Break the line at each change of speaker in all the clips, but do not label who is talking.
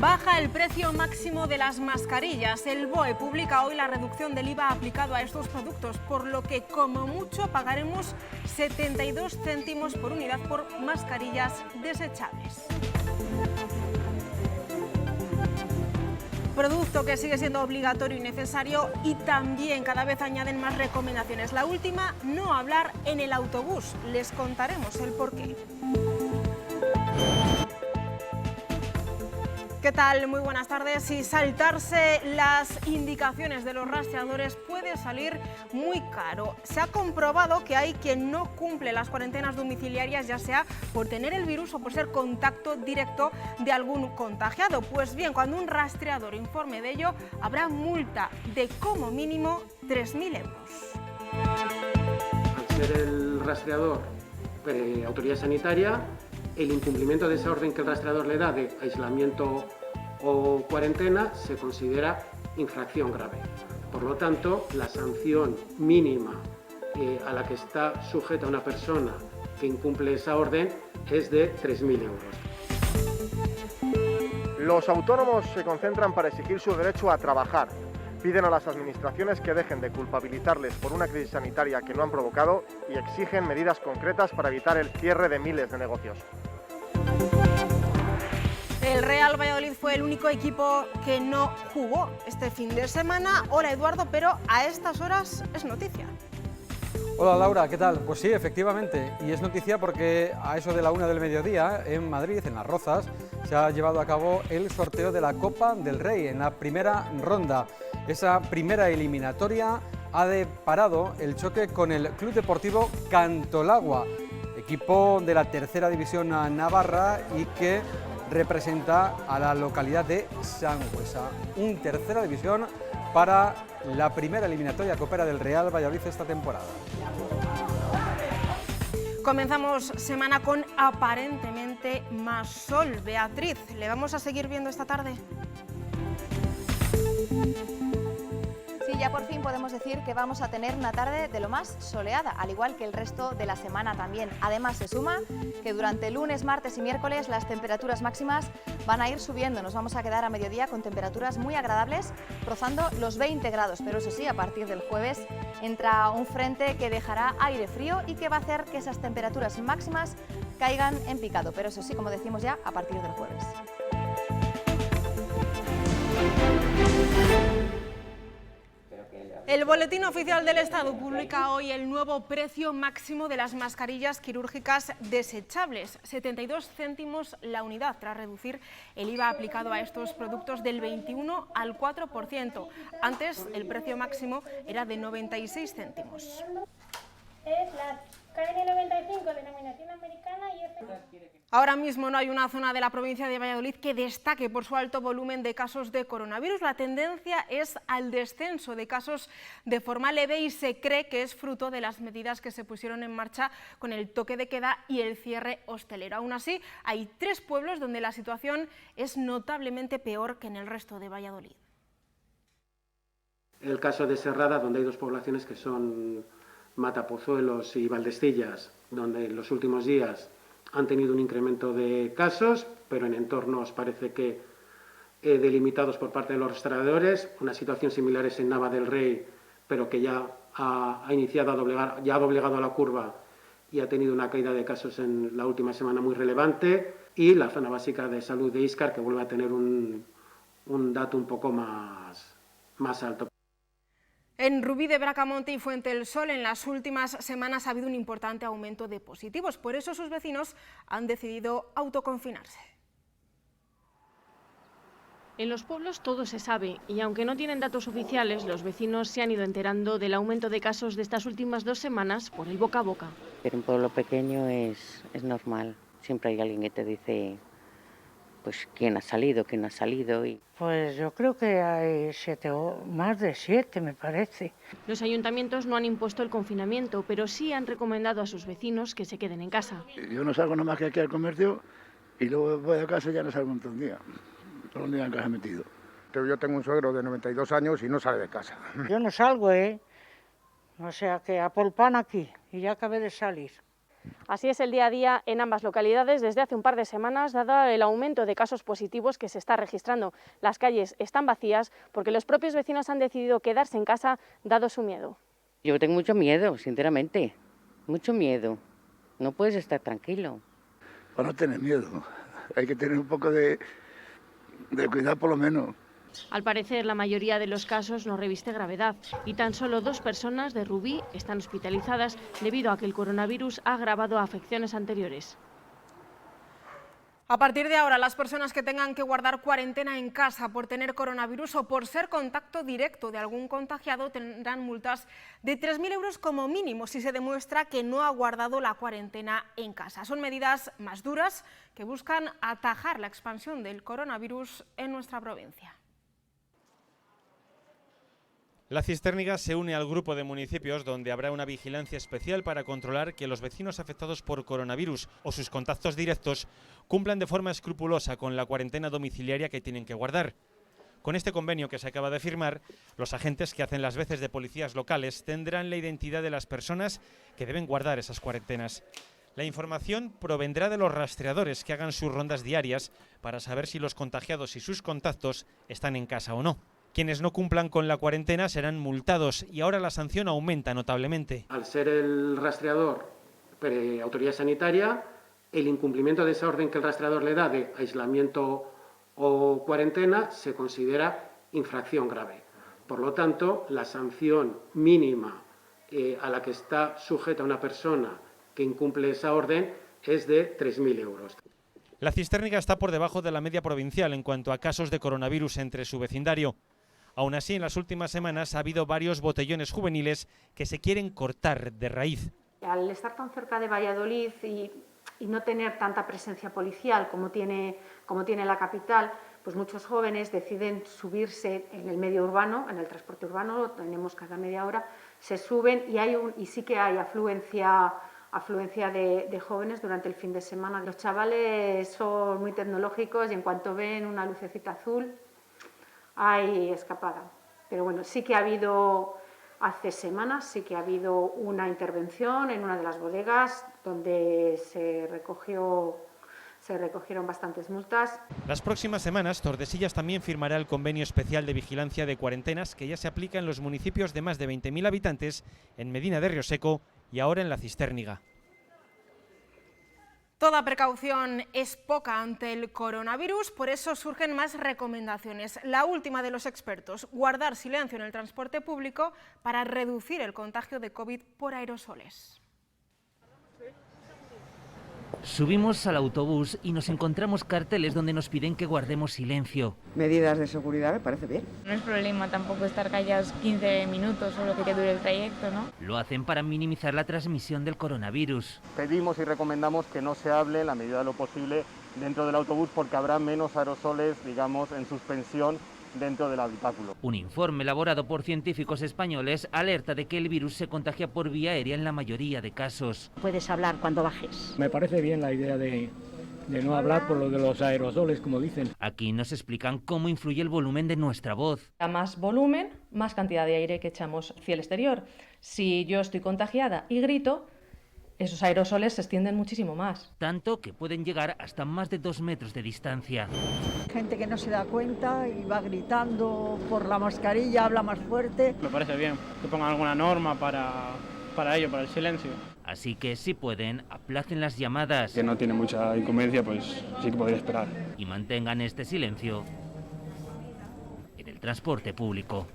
Baja el precio máximo de las mascarillas. El BOE publica hoy la reducción del IVA aplicado a estos productos, por lo que como mucho pagaremos 72 céntimos por unidad por mascarillas desechables. Producto que sigue siendo obligatorio y necesario, y también cada vez añaden más recomendaciones. La última, no hablar en el autobús. Les contaremos el porqué. ¿Qué tal? Muy buenas tardes. Y saltarse las indicaciones de los rastreadores puede salir muy caro. Se ha comprobado que hay quien no cumple las cuarentenas domiciliarias, ya sea por tener el virus o por ser contacto directo de algún contagiado. Pues bien, cuando un rastreador informe de ello, habrá multa de como mínimo 3.000 euros.
Al ser el rastreador autoridad sanitaria, el incumplimiento de esa orden que el rastreador le da de aislamiento o cuarentena se considera infracción grave. Por lo tanto, la sanción mínima a la que está sujeta una persona que incumple esa orden es de 3.000 euros.
Los autónomos se concentran para exigir su derecho a trabajar. Piden a las administraciones que dejen de culpabilizarles por una crisis sanitaria que no han provocado y exigen medidas concretas para evitar el cierre de miles de negocios.
El Real Valladolid fue el único equipo que no jugó este fin de semana. Hola Eduardo, pero a estas horas es noticia.
Hola Laura, ¿qué tal? Pues sí, efectivamente, y es noticia porque a eso de la 1 del mediodía en Madrid, en Las Rozas, se ha llevado a cabo el sorteo de la Copa del Rey en la primera ronda. Esa primera eliminatoria ha deparado el choque con el Club Deportivo Cantolagua, equipo de la tercera división navarra y que representa a la localidad de Sangüesa. Un tercera división para la primera eliminatoria copera del Real Valladolid esta temporada.
Comenzamos semana con aparentemente más sol. Beatriz, ¿le vamos a seguir viendo esta tarde?
Sí, ya por fin podemos decir que vamos a tener una tarde de lo más soleada, al igual que el resto de la semana también. Además, se suma que durante lunes, martes y miércoles las temperaturas máximas van a ir subiendo. Nos vamos a quedar a mediodía con temperaturas muy agradables, rozando los 20 grados. Pero eso sí, a partir del jueves entra un frente que dejará aire frío y que va a hacer que esas temperaturas máximas caigan en picado. Pero eso sí, como decimos ya, a partir del jueves.
El Boletín Oficial del Estado publica hoy el nuevo precio máximo de las mascarillas quirúrgicas desechables, 72 céntimos la unidad, tras reducir el IVA aplicado a estos productos del 21 al 4%. Antes el precio máximo era de 96 céntimos.
Es la KN95, denominación americana, y
Ahora mismo no hay una zona de la provincia de Valladolid que destaque por su alto volumen de casos de coronavirus. La tendencia es al descenso de casos de forma leve y se cree que es fruto de las medidas que se pusieron en marcha con el toque de queda y el cierre hostelero. Aún así, hay 3 pueblos donde la situación es notablemente peor que en el resto de Valladolid.
El caso de Serrada, donde hay 2 poblaciones que son Matapozuelos y Valdestillas, donde en los últimos días han tenido un incremento de casos, pero en entornos parece que delimitados por parte de los rastreadores. Una situación similar es en Nava del Rey, pero que ya ha iniciado a doblegar, ya ha doblegado la curva y ha tenido una caída de casos en la última semana muy relevante. Y la zona básica de salud de Íscar, que vuelve a tener un dato un poco más alto.
En Rubí de Bracamonte y Fuente del Sol en las últimas semanas ha habido un importante aumento de positivos. Por eso sus vecinos han decidido autoconfinarse.
En los pueblos todo se sabe y aunque no tienen datos oficiales, los vecinos se han ido enterando del aumento de casos de estas últimas 2 semanas por el boca a boca.
En un pueblo pequeño es normal, siempre hay alguien que te dice pues quién ha salido.
Pues yo creo que hay 7 o más de 7, me parece.
Los ayuntamientos no han impuesto el confinamiento, pero sí han recomendado a sus vecinos que se queden en casa.
Yo no salgo nada más que aquí al comercio y luego voy a casa y ya no salgo un montón de día. Todo el día en casa metido.
Yo tengo un suegro de 92 años y no sale de casa.
Yo no salgo, O sea que a por pan aquí y ya acabé de salir.
Así es el día a día en ambas localidades desde hace un par de semanas, dado el aumento de casos positivos que se está registrando. Las calles están vacías porque los propios vecinos han decidido quedarse en casa dado su miedo.
Yo tengo mucho miedo, sinceramente, mucho miedo. No puedes estar tranquilo.
Para no tener miedo, hay que tener un poco de cuidado por lo menos.
Al parecer, la mayoría de los casos no reviste gravedad y tan solo 2 personas de Rubí están hospitalizadas debido a que el coronavirus ha agravado afecciones anteriores.
A partir de ahora, las personas que tengan que guardar cuarentena en casa por tener coronavirus o por ser contacto directo de algún contagiado tendrán multas de 3.000 euros como mínimo si se demuestra que no ha guardado la cuarentena en casa. Son medidas más duras que buscan atajar la expansión del coronavirus en nuestra provincia.
La Cistérniga se une al grupo de municipios donde habrá una vigilancia especial para controlar que los vecinos afectados por coronavirus o sus contactos directos cumplan de forma escrupulosa con la cuarentena domiciliaria que tienen que guardar. Con este convenio que se acaba de firmar, los agentes que hacen las veces de policías locales tendrán la identidad de las personas que deben guardar esas cuarentenas. La información provendrá de los rastreadores que hagan sus rondas diarias para saber si los contagiados y sus contactos están en casa o no. Quienes no cumplan con la cuarentena serán multados y ahora la sanción aumenta notablemente.
Al ser el rastreador autoridad sanitaria, el incumplimiento de esa orden que el rastreador le da de aislamiento o cuarentena se considera infracción grave. Por lo tanto, la sanción mínima a la que está sujeta una persona que incumple esa orden es de 3.000 euros.
La Cistérniga está por debajo de la media provincial en cuanto a casos de coronavirus entre su vecindario. Aún así, en las últimas semanas ha habido varios botellones juveniles que se quieren cortar de raíz.
Al estar tan cerca de Valladolid y no tener tanta presencia policial como tiene la capital, pues muchos jóvenes deciden subirse en el medio urbano, en el transporte urbano, lo tenemos cada media hora, se suben y sí que hay afluencia de jóvenes durante el fin de semana. Los chavales son muy tecnológicos y en cuanto ven una lucecita azul hay escapada. Pero bueno, sí que ha habido, hace semanas, sí que ha habido una intervención en una de las bodegas donde se recogieron bastantes multas.
Las próximas semanas, Tordesillas también firmará el convenio especial de vigilancia de cuarentenas que ya se aplica en los municipios de más de 20.000 habitantes, en Medina de Rioseco y ahora en la Cistérniga.
Toda precaución es poca ante el coronavirus, por eso surgen más recomendaciones. La última de los expertos, guardar silencio en el transporte público para reducir el contagio de COVID por aerosoles.
Subimos al autobús y nos encontramos carteles donde nos piden que guardemos silencio.
Medidas de seguridad, me parece bien.
No es problema tampoco estar callados 15 minutos o lo que dure el trayecto, ¿no?
Lo hacen para minimizar la transmisión del coronavirus.
Pedimos y recomendamos que no se hable, en la medida de lo posible, dentro del autobús porque habrá menos aerosoles, digamos, en suspensión dentro del habitáculo.
Un informe elaborado por científicos españoles alerta de que el virus se contagia por vía aérea en la mayoría de casos.
Puedes hablar cuando bajes.
Me parece bien la idea de no hablar por lo de los aerosoles, como dicen.
Aquí nos explican cómo influye el volumen de nuestra voz.
A más volumen, más cantidad de aire que echamos hacia el exterior. Si yo estoy contagiada y grito, esos aerosoles se extienden muchísimo más.
Tanto que pueden llegar hasta más de 2 metros de distancia.
Gente que no se da cuenta y va gritando por la mascarilla, habla más fuerte.
Me parece bien que pongan alguna norma para ello, para el silencio.
Así que si pueden, aplacen las llamadas.
Que no tiene mucha inconveniencia, pues sí que podría esperar.
Y mantengan este silencio en el transporte público.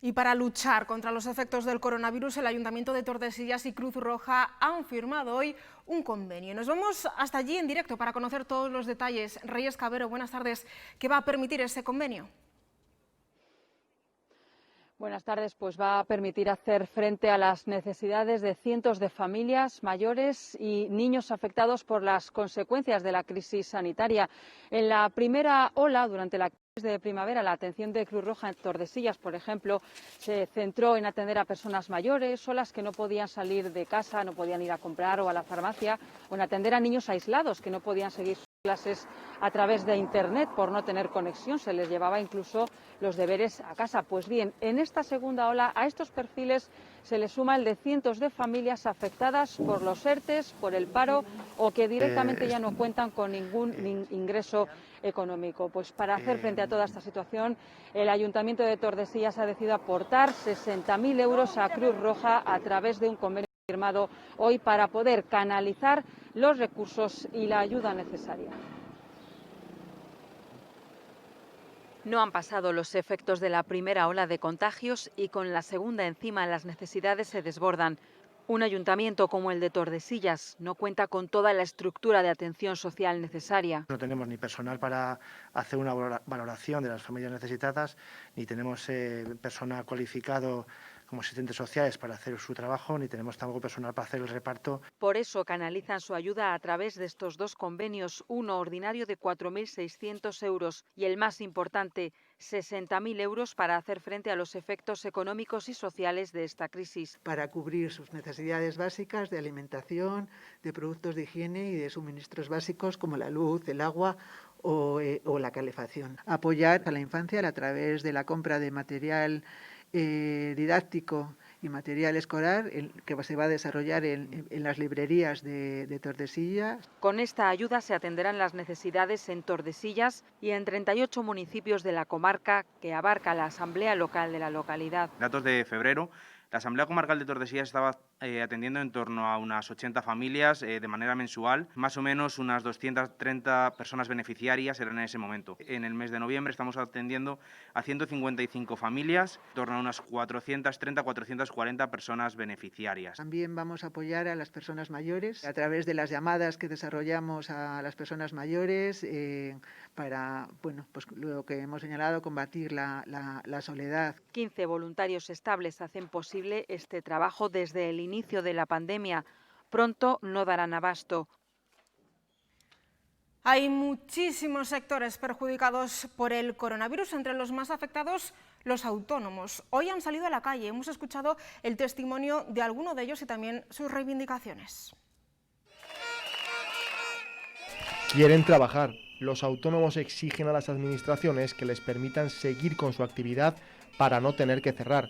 Y para luchar contra los efectos del coronavirus, el Ayuntamiento de Tordesillas y Cruz Roja han firmado hoy un convenio. Nos vamos hasta allí en directo para conocer todos los detalles. Reyes Cabero, buenas tardes. ¿Qué va a permitir ese convenio?
Buenas tardes, pues va a permitir hacer frente a las necesidades de cientos de familias, mayores y niños afectados por las consecuencias de la crisis sanitaria. En la primera ola, durante la crisis de primavera, la atención de Cruz Roja en Tordesillas, por ejemplo, se centró en atender a personas mayores o las que no podían salir de casa, no podían ir a comprar o a la farmacia, o en atender a niños aislados que no podían seguir Clases a través de Internet por no tener conexión, se les llevaba incluso los deberes a casa. Pues bien, en esta segunda ola a estos perfiles se les suma el de cientos de familias afectadas por los ERTEs, por el paro o que directamente ya no cuentan con ningún ingreso económico. Pues para hacer frente a toda esta situación, el Ayuntamiento de Tordesillas ha decidido aportar 60.000 euros a Cruz Roja a través de un convenio firmado hoy para poder canalizar los recursos y la ayuda necesaria. No han pasado los efectos de la primera ola de contagios y con la segunda encima las necesidades se desbordan. Un ayuntamiento como el de Tordesillas no cuenta con toda la estructura de atención social necesaria.
No tenemos ni personal para hacer una valoración de las familias necesitadas, ni tenemos personal cualificado como asistentes sociales para hacer su trabajo, ni tenemos tampoco personal para hacer el reparto.
Por eso canalizan su ayuda a través de estos dos convenios, uno ordinario de 4.600 euros y el más importante, 60.000 euros para hacer frente a los efectos económicos y sociales de esta crisis.
Para cubrir sus necesidades básicas de alimentación, de productos de higiene y de suministros básicos como la luz, el agua o la calefacción. Apoyar a la infancia a través de la compra de material didáctico y material escolar que se va a desarrollar en las librerías de Tordesillas.
Con esta ayuda se atenderán las necesidades en Tordesillas y en 38 municipios de la comarca que abarca la Asamblea Local de la localidad.
Datos de febrero, la Asamblea Comarcal de Tordesillas estaba atendiendo en torno a unas 80 familias de manera mensual, más o menos unas 230 personas beneficiarias eran en ese momento. En el mes de noviembre estamos atendiendo a 155 familias, en torno a unas 430-440 personas beneficiarias.
También vamos a apoyar a las personas mayores a través de las llamadas que desarrollamos a las personas mayores para, bueno, pues lo que hemos señalado, combatir la soledad.
15 voluntarios estables hacen posible este trabajo desde el inicio de la pandemia. Pronto no darán abasto.
Hay muchísimos sectores perjudicados por el coronavirus, entre los más afectados los autónomos. Hoy han salido a la calle, hemos escuchado el testimonio de alguno de ellos y también sus reivindicaciones.
Quieren trabajar. Los autónomos exigen a las administraciones que les permitan seguir con su actividad para no tener que cerrar.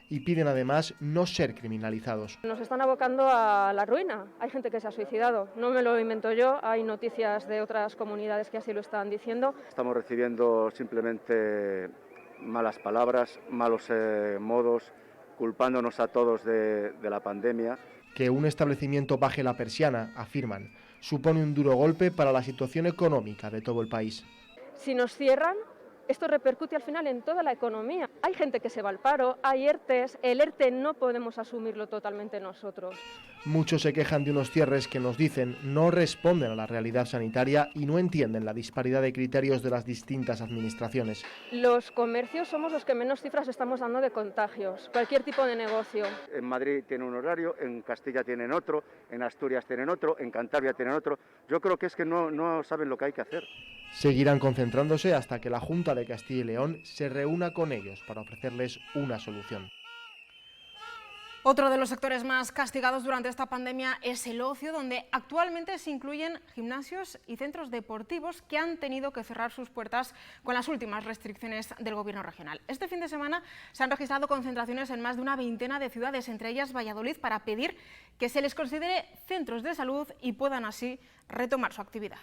Y piden además no ser criminalizados.
Nos están abocando a la ruina. Hay gente que se ha suicidado. No me lo invento yo, hay noticias de otras comunidades que así lo están diciendo.
Estamos recibiendo simplemente malas palabras, malos modos, culpándonos a todos de la pandemia.
Que un establecimiento baje la persiana, afirman, supone un duro golpe para la situación económica de todo el país.
Si nos cierran, esto repercute al final en toda la economía. Hay gente que se va al paro, hay ERTEs, el ERTE no podemos asumirlo totalmente nosotros.
Muchos se quejan de unos cierres que nos dicen no responden a la realidad sanitaria y no entienden la disparidad de criterios de las distintas administraciones.
Los comercios somos los que menos cifras estamos dando de contagios, cualquier tipo de negocio.
En Madrid tienen un horario, en Castilla tienen otro, en Asturias tienen otro, en Cantabria tienen otro. Yo creo que es que no saben lo que hay que hacer.
Seguirán concentrándose hasta que la Junta de Castilla y León se reúna con ellos para ofrecerles una solución.
Otro de los sectores más castigados durante esta pandemia es el ocio, donde actualmente se incluyen gimnasios y centros deportivos que han tenido que cerrar sus puertas con las últimas restricciones del Gobierno regional. Este fin de semana se han registrado concentraciones en más de una veintena de ciudades, entre ellas Valladolid, para pedir que se les considere centros de salud y puedan así retomar su actividad.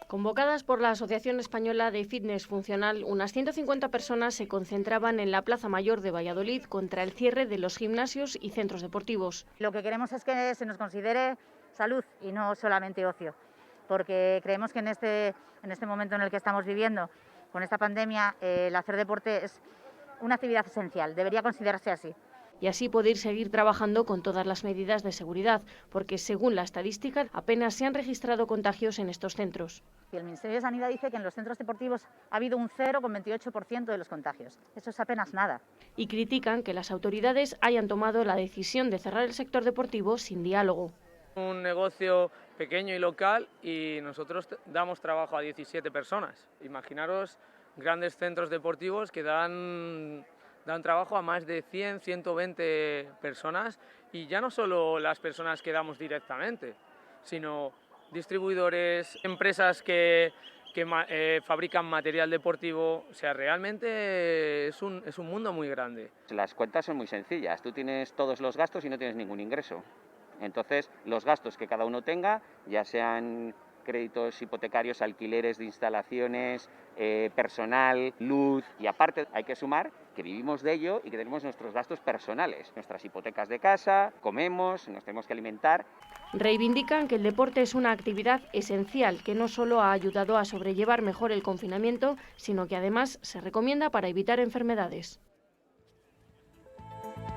Convocadas por la Asociación Española de Fitness Funcional, unas 150 personas se concentraban en la Plaza Mayor de Valladolid contra el cierre de los gimnasios y centros deportivos.
Lo que queremos es que se nos considere salud y no solamente ocio, porque creemos que en este momento en el que estamos viviendo, con esta pandemia, el hacer deporte es una actividad esencial, debería considerarse así.
Y así poder seguir trabajando con todas las medidas de seguridad, porque según la estadística apenas se han registrado contagios en estos centros.
Y el Ministerio de Sanidad dice que en los centros deportivos ha habido un 0,28% de los contagios. Eso es apenas nada.
Y critican que las autoridades hayan tomado la decisión de cerrar el sector deportivo sin diálogo.
Un negocio pequeño y local y nosotros damos trabajo a 17 personas. Imaginaros grandes centros deportivos que dan trabajo a más de 100, 120 personas y ya no solo las personas que damos directamente, sino distribuidores, empresas que fabrican material deportivo. O sea, realmente es un mundo muy grande.
Las cuentas son muy sencillas, tú tienes todos los gastos y no tienes ningún ingreso. Entonces, los gastos que cada uno tenga, ya sean créditos hipotecarios, alquileres de instalaciones, personal, luz, y aparte hay que sumar que vivimos de ello y que tenemos nuestros gastos personales, nuestras hipotecas de casa, comemos, nos tenemos que alimentar.
Reivindican que el deporte es una actividad esencial que no solo ha ayudado a sobrellevar mejor el confinamiento, sino que además se recomienda para evitar enfermedades.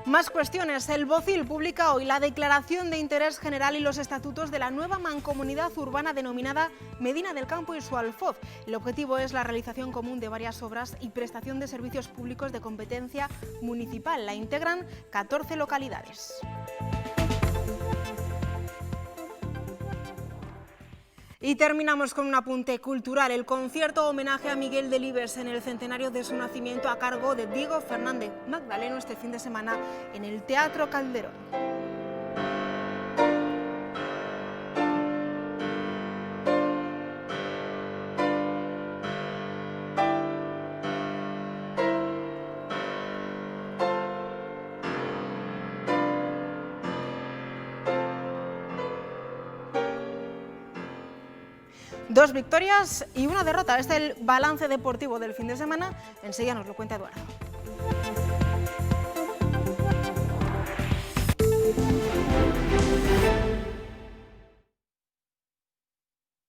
Más cuestiones. El Bocil publica hoy la Declaración de Interés General y los estatutos de la nueva mancomunidad urbana denominada Medina del Campo y su Alfoz. El objetivo es la realización común de varias obras y prestación de servicios públicos de competencia municipal. La integran 14 localidades. Y terminamos con un apunte cultural. El concierto homenaje a Miguel Delibes en el centenario de su nacimiento a cargo de Diego Fernández Magdaleno este fin de semana en el Teatro Calderón. Dos victorias y una derrota. Este es el balance deportivo del fin de semana. Enseguida nos lo cuenta Eduardo.